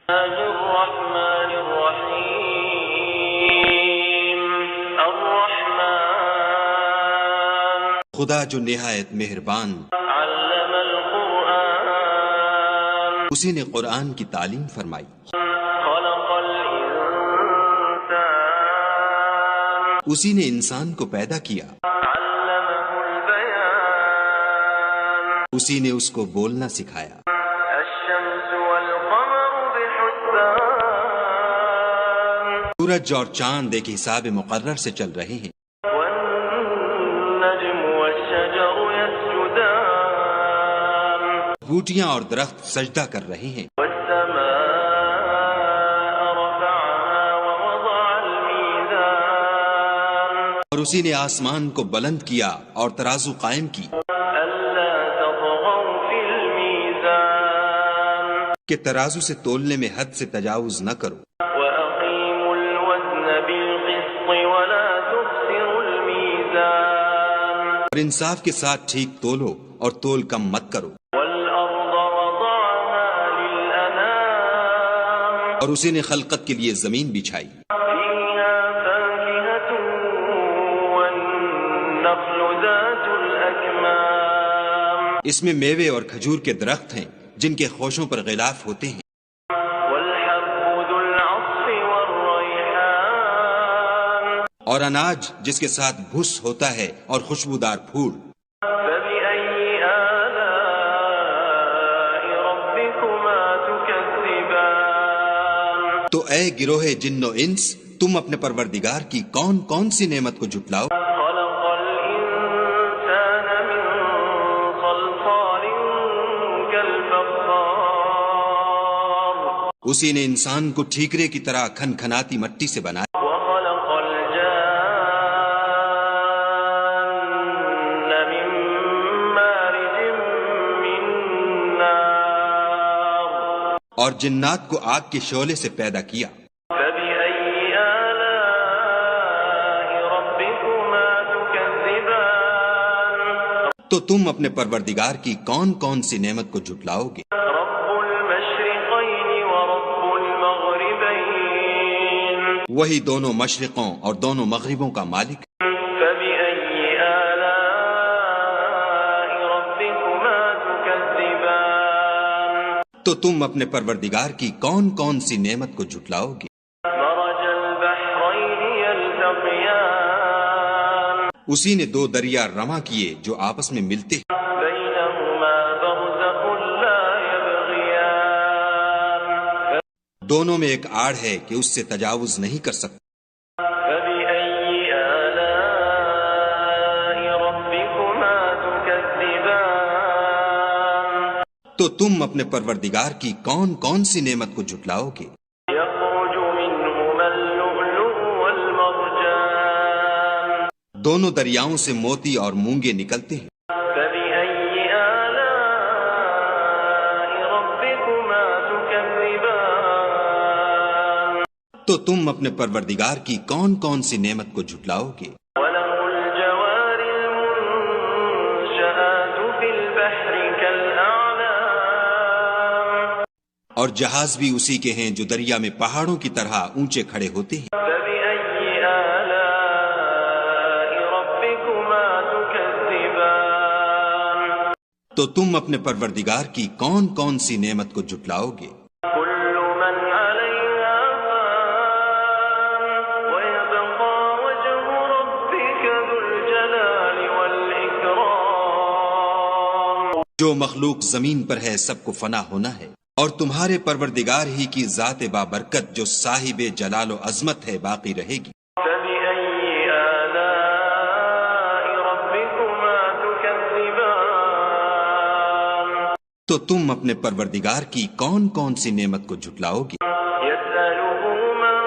الرحمن الرحیم الرحمن خدا جو نہایت مہربان، علم القرآن اسی نے قرآن کی تعلیم فرمائی، خلق الانسان اسی نے انسان کو پیدا کیا، علمه البیان اسی نے اس کو بولنا سکھایا، الشمس والقمر بحسبان سورج اور چاند ایک حساب مقرر سے چل رہے ہیں، والنجم والشجر يسجدان بوٹیاں اور درخت سجدہ کر رہے ہیں، والسماء رفعها ووضع الميزان اور اسی نے آسمان کو بلند کیا اور ترازو قائم کی ألا تطغوا في الميزان کہ ترازو سے تولنے میں حد سے تجاوز نہ کرو، وأقيموا الوزن بالقسط ولا تخسروا الميزان اور انصاف کے ساتھ ٹھیک تولو اور تول کم مت کرو، والأرض وضعها للأنام اور اسی نے خلقت کے لیے زمین بچھائی، فيها فاكهة والنخل ذات الأكمام اس میں میوے اور کھجور کے درخت ہیں جن کے خوشوں پر غلاف ہوتے ہیں، والحب ذو العصف والريحان اور اناج جس کے ساتھ بھس ہوتا ہے اور خوشبودار پھول، فبأي آلاء ربكما تكذبان تو اے گروہ جن و انس، تم اپنے پروردگار کی کون کون سی نعمت کو جھٹلاؤ؟ خلق الإنسان من صلصال كالفخار اسی نے انسان کو ٹھیکرے کی طرح کھن کھناتی مٹی سے بنایا، وخلق الجان من مارج من نار اور جنات کو آگ کے شعلے سے پیدا کیا، فبأي آلاء ربكما تكذبان تو تم اپنے پروردگار کی کون کون سی نعمت کو جھٹلاؤ گے؟ رب المشرقين ورب المغربين وہی دونوں مشرقوں اور دونوں مغربوں کا مالک، فبأي آلاء ربكما تكذبان تو تم اپنے پروردگار کی کون کون سی نعمت کو جھٹلاؤ گے؟ مرج البحرين يلتقيان اسی نے دو دریا رواں کیے جو آپس میں ملتے ہیں، بينهما برزخ لا يبغيان دونوں میں ایک آڑ ہے کہ اس سے تجاوز نہیں کر سکتے، فبأي آلاء ربكما تكذبان تو تم اپنے پروردگار کی کون کون سی نعمت کو جھٹلاؤ گے؟ يخرج منهما اللؤلؤ والمرجان دونوں دریاؤں سے موتی اور مونگے نکلتے ہیں، فبأي آلاء ربكما تكذبان تو تم اپنے پروردگار کی کون کون سی نعمت کو جھٹلاؤ گے؟ وله الجوار المنشآت في البحر كالأعلام اور جہاز بھی اسی کے ہیں جو دریا میں پہاڑوں کی طرح اونچے کھڑے ہوتے ہیں، فبأي آلاء ربكما تكذبان تو تم اپنے پروردگار کی کون کون سی نعمت کو جھٹلاؤ گے؟ كل من عليها فان ويبقى وجه ربك ذو الجلال والإكرام جو مخلوق زمین پر ہے سب کو فنا ہونا ہے، اور تمہارے پروردگار ہی کی ذات بابرکت جو صاحب جلال و عظمت ہے باقی رہے گی، فبأي آلاء ربكما تكذبان تو تم اپنے پروردگار کی کون کون سی نعمت کو جھٹلاؤ گے؟ يسأله من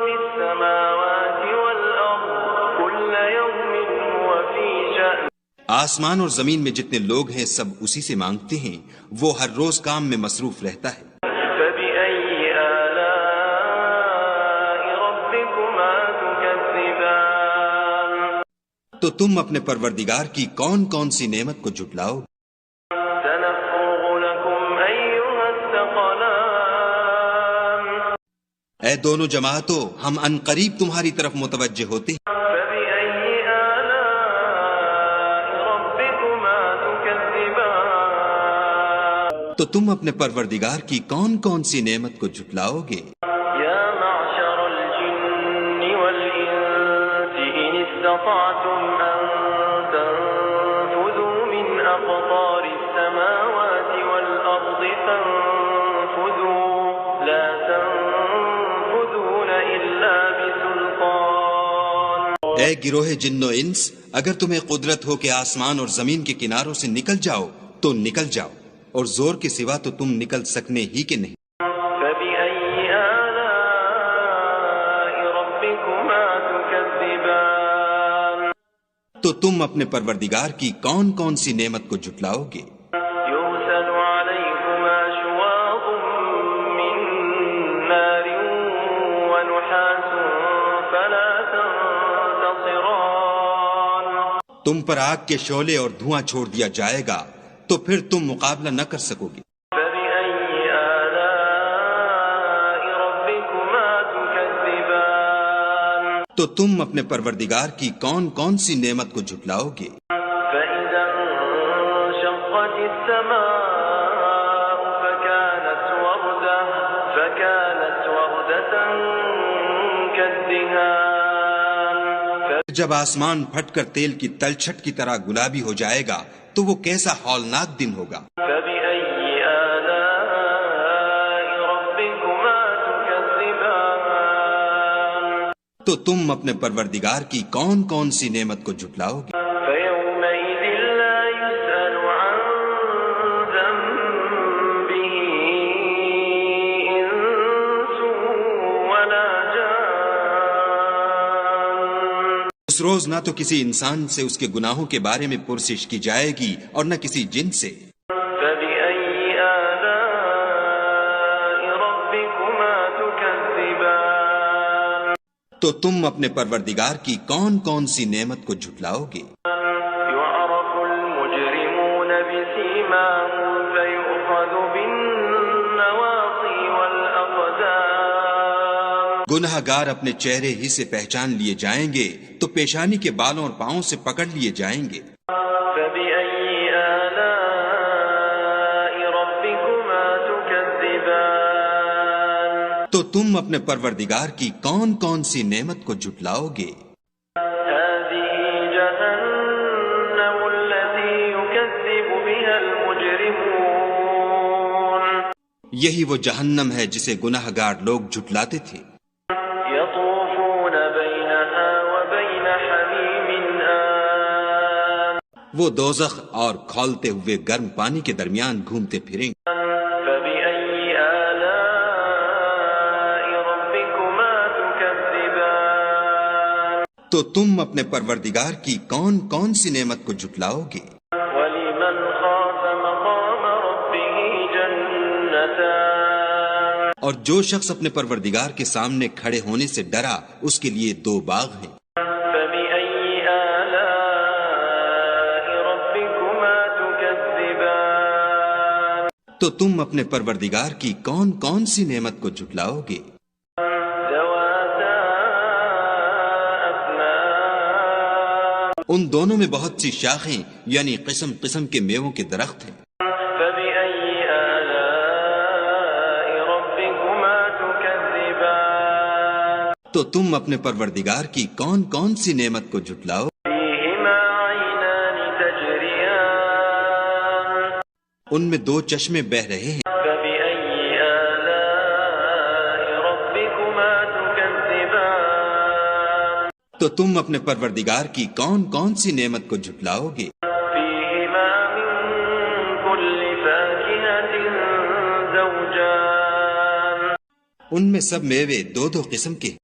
في السماوات والأرض كل يوم هو في شأن آسمان اور زمین میں جتنے لوگ ہیں سب اسی سے مانگتے ہیں، وہ ہر روز کام میں مصروف رہتا ہے، فبأي آلاء ربكما تكذبان تو تم اپنے پروردگار کی کون کون سی نعمت کو جھٹلاؤ گے؟ سنفرغ لكم أيها الثقلان اے دونوں جماعتوں، ہم ان قریب تمہاری طرف متوجہ ہوتے ہیں۔ فبأي آلاء ربكما تكذبان تو تم اپنے پروردگار کی کون کون سی نعمت کو جھٹلاؤ گے؟ يا معشر الجن والإنس إن استطعتم أن تنفذوا من أقطار السماوات والأرض فانفذوا لا تنفذون إلا بسلطان اے گروہ جن و انس، اگر تمہیں قدرت ہو کہ آسمان اور زمین کے کناروں سے نکل جاؤ تو نکل جاؤ، اور زور کے سوا تو تم نکل سکنے ہی کے نہیں۔ فبأي آلاء ربكما تكذبان تو تم اپنے پروردگار کی کون کون سی نعمت کو جھٹلاؤ گے؟ يرسل عليكما شواظ من نار ونحاس فلا تنتصران تم پر آگ کے شعلے اور دھواں چھوڑ دیا جائے گا تو پھر تم مقابلہ نہ کر سکو گے۔ فبأي آلاء ربكما تكذبان تو تم اپنے پروردگار کی کون کون سی نعمت کو جھٹلاؤ گے؟ فإذا انشقت السماء فكانت وردة كالدهان جب آسمان پھٹ کر تیل کی تلچھٹ کی طرح گلابی ہو جائے گا تو وہ کیسا ہولناک دن ہوگا۔ فبأي آلاء ربكما تكذبان تو تم اپنے پروردگار کی کون کون سی نعمت کو جھٹلاؤ گے؟ فيومئذ لا يسأل عن ذنبه إنس ولا جان اس روز نہ تو کسی انسان سے اس کے گناہوں کے بارے میں پرسش کی جائے گی اور نہ کسی جن سے۔ فبأي آلاء ربكما تكذبان تو تم اپنے پروردگار کی کون کون سی نعمت کو جھٹلاؤ گے؟ يعرف المجرمون بسيماهم فيؤخذ بالنواصي والأقدام گناہ گار اپنے چہرے ہی سے پہچان لیے جائیں گے تو پیشانی کے بالوں اور پاؤں سے پکڑ لیے جائیں گے۔ فبأي آلاء ربكما تكذبان تو تم اپنے پروردگار کی کون کون سی نعمت کو جھٹلاؤ گے؟ هذه جهنم التي يكذب بها المجرمون یہی وہ جہنم ہے جسے گناہ گار لوگ جھٹلاتے تھے۔ يطوفون بينها وبين حميم آن وہ دوزخ اور کھولتے ہوئے گرم پانی کے درمیان گھومتے پھریں گے۔ فبأي آلاء ربكما تكذبان تو تم اپنے پروردگار کی کون کون سی نعمت کو جھٹلاؤ گے؟ ولمن خاف مقام ربه جنتان اور جو شخص اپنے پروردگار کے سامنے کھڑے ہونے سے ڈرا اس کے لیے دو باغ ہیں۔ فبأي آلاء ربكما تكذبان تو تم اپنے پروردگار کی کون کون سی نعمت کو جھٹلاؤ گے؟ ذواتا أفنان ان دونوں میں بہت سی شاخیں یعنی قسم قسم کے میووں کے درخت ہیں۔ فبأي آلاء ربكما تكذبان تو تم اپنے پروردگار کی کون کون سی نعمت کو جھٹلاؤ؟ فيهما عينان تجريان ان میں دو چشمے بہہ رہے ہیں۔ فبأي آلاء ربكما تكذبان تو تم اپنے پروردگار کی کون کون سی نعمت کو جھٹلاؤ گے؟ فيهما من كل فاكهة زوجان ان میں سب میوے دو دو قسم کے ہیں۔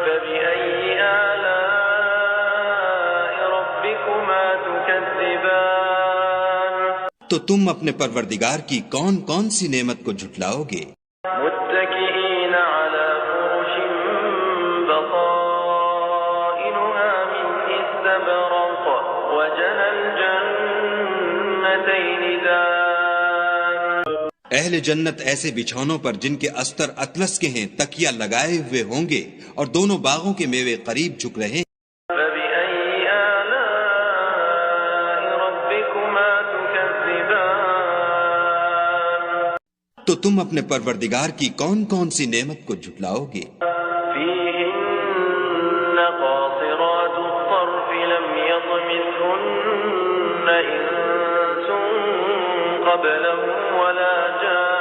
فبأي آلاء ربكما تكذبان تو تم اپنے پروردگار کی کون کون سی نعمت کو جھٹلاؤ گے؟ متكئين على فرش بطائنها من استبرق وجنى الجنتين دان اہل جنت ایسے بچھونوں پر جن کے استر اطلس کے ہیں تکیہ لگائے ہوئے ہوں گے، اور دونوں باغوں کے میوے قریب جھک رہے ہیں۔ فبأي آلاء ربكما تكذبان تو تم اپنے پروردگار کی کون کون سی نعمت کو جھٹلاؤ گے؟ فيهن قاصرات الطرف لم يطمثهن إنس قبلهم ولا جان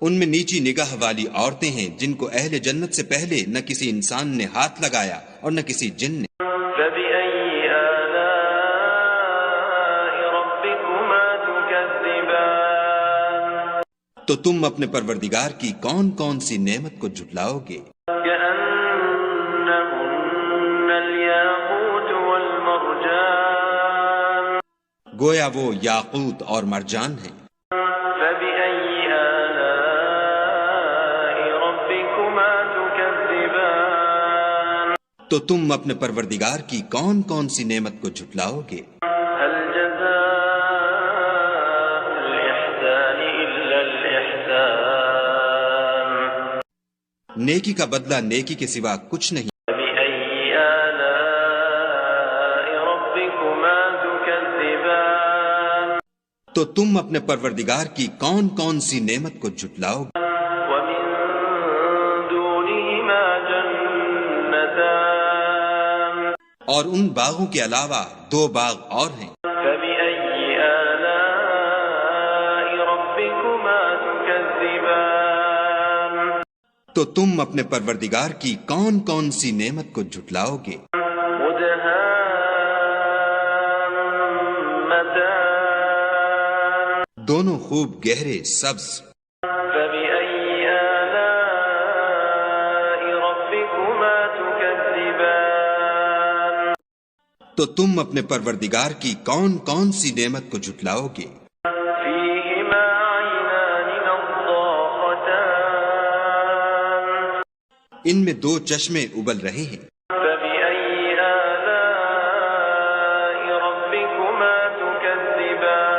ان میں نیچی نگاہ والی عورتیں ہیں جن کو اہل جنت سے پہلے نہ کسی انسان نے ہاتھ لگایا اور نہ کسی جن نے۔ فبأي آلاء ربكما تكذبان تو تم اپنے پروردگار کی کون کون سی نعمت کو جھٹلاؤ گے؟ كأنهن الياقوت والمرجان گویا وہ یاقوت اور مرجان ہیں۔ فبأي آلاء ربكما تكذبان تو تم اپنے پروردگار کی کون کون سی نعمت کو جھٹلاؤ گے؟ هل جزاء الإحسان إلا الإحسان نیکی کا بدلہ نیکی کے سوا کچھ نہیں۔ فبأي آلاء ربكما تكذبان تو تم اپنے پروردگار کی کون کون سی نعمت کو جھٹلاؤ گے؟ ومن دونهما جنتان اور ان باغوں کے علاوہ دو باغ اور ہیں۔ فبأي آلاء ربكما تكذبان تو تم اپنے پروردگار کی کون کون سی نعمت کو جھٹلاؤ گے؟ مدهامتان دونوں خوب گہرے سبز۔ فبأي آلاء ربكما تكذبان تو تم اپنے پروردگار کی کون کون سی نعمت کو جھٹلاؤ گے؟ فيهما عينان نضاختان ان میں دو چشمے ابل رہے ہیں۔ فبأي آلاء ربكما تكذبان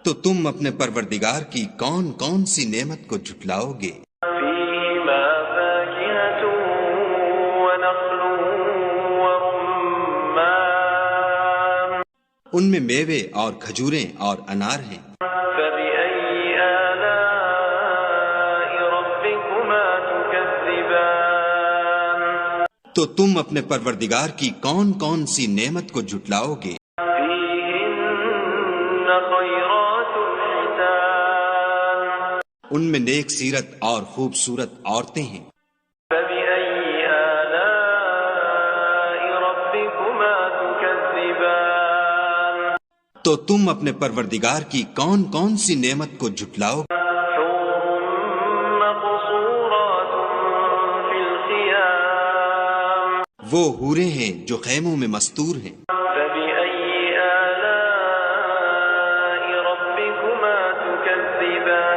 تو تم اپنے پروردگار کی کون کون سی نعمت کو جھٹلاؤ گے؟ فيهما فاكهة ونخل ورمان ان میں میوے اور کھجوریں اور انار ہیں۔ فبأي آلاء ربكما تكذبان تو تم اپنے پروردگار کی کون کون سی نعمت کو جھٹلاؤ گے؟ فيهن خيرات حسان ان میں نیک سیرت اور خوبصورت عورتیں ہیں۔ فبأي آلاء ربكما تكذبان تو تم اپنے پروردگار کی کون کون سی نعمت کو جھٹلاؤ گے؟ حور مقصورات في الخيام وہ حوریں ہیں جو خیموں میں مستور ہیں۔ فبأي آلاء ربكما تكذبان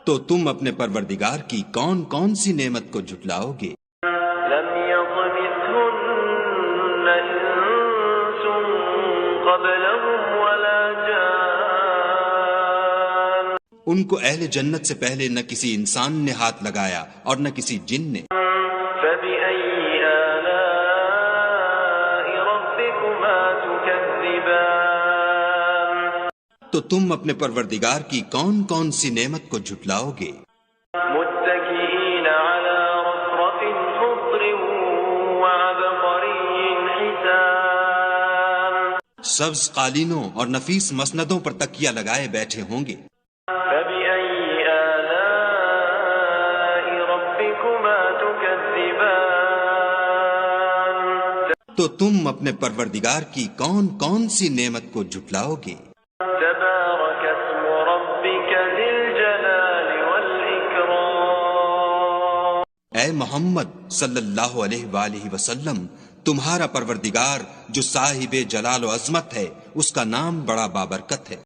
تو تم اپنے پروردگار کی کون کون سی نعمت کو جھٹلاؤ گے؟ لم يطمثهن إنس قبلهم ولا جان ان کو اہل جنت سے پہلے نہ کسی انسان نے ہاتھ لگایا اور نہ کسی جن نے۔ فبأي آلاء ربكما تكذبان تو تم اپنے پروردگار کی کون کون سی نعمت کو جھٹلاؤ گے؟ متكئين على رفرف خضر وعبقري حسان سبز قالینوں اور نفیس مسندوں پر تکیہ لگائے بیٹھے ہوں گے۔ فبأي آلاء ربكما تكذبان تو تم اپنے پروردگار کی کون کون سی نعمت کو جھٹلاؤ گے؟ تبارك اسم ربك ذي الجلال والإكرام اے محمد صلی اللہ علیہ وآلہ وسلم، تمہارا پروردگار جو صاحب جلال و عظمت ہے، اس کا نام بڑا بابرکت ہے۔